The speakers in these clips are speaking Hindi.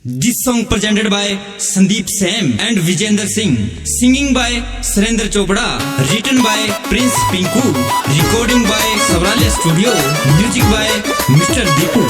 This song presented by Sandeep Sam and Vijender Singh, singing by Surendra Chopra, written by Prince Pinku, recording by Savrale Studio, music by Mr. Deepu.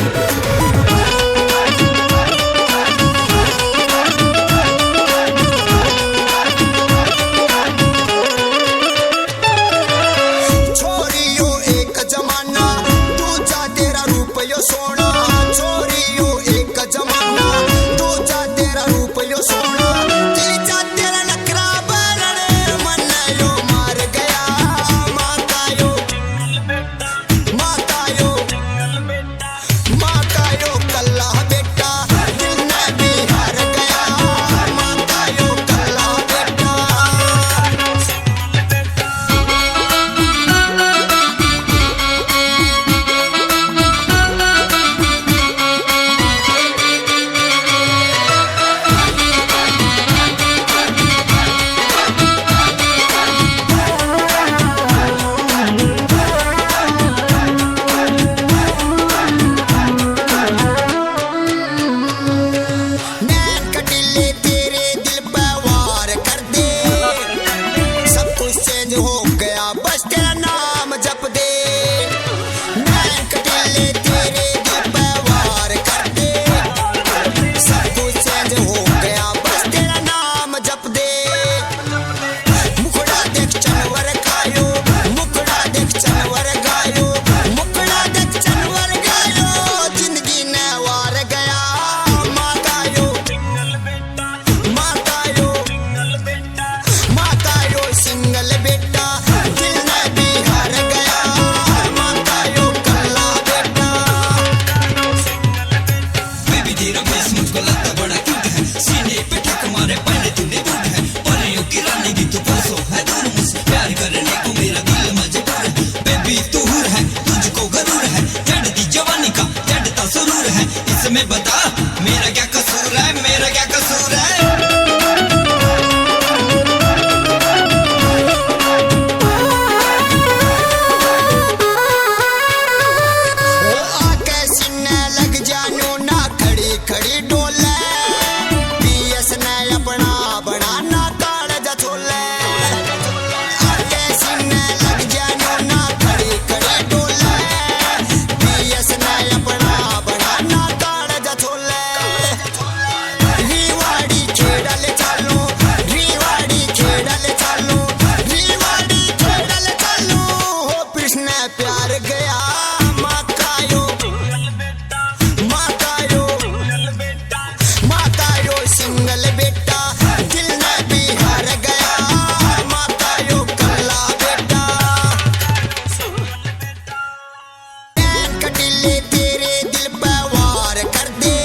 हो गया बस तेरा नाम जप दे, मैं कटीले तेरे दिल पे वार कर दे, सब कुछ चेंज हो गया बस तेरा नाम जप दे। मुखड़ा देख चनवर खायो, मुखड़ा देख चनवर गायो, मुखड़ा देख चनवर गायो, जिंदगी ने वार गया माँ गायो, माँ गायो, माँ गायो सिंगल बेटा। इसमें बता मेरा क्या कसूर है, मेरा क्या कसूर है। आके सीने लग जानो ना खड़ी खड़ी डोले, पीएस ने अपना बनाना कालजा छोले। आके सीने लग जानो ना खड़ी खड़ी डोले, पीएस ने अपना बनाना कालजा छोले। रिवाड़ी खेड़ल चालो, रिवाड़ी खेड़ल चालो, रिवाड़ी खेड़ल चालो, हो कृष्ण प्यार गया माँ कायो, माँ कायो, माँ कायो सिंगल बेटा, दिल ने भी हार गया माँ कायो कल्ला बेटा। कटीले तेरे दिल पे वार कर दे,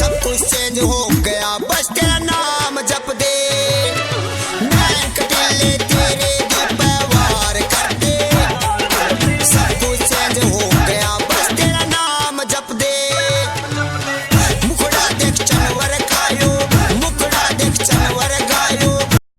सब कुछ चेंज हो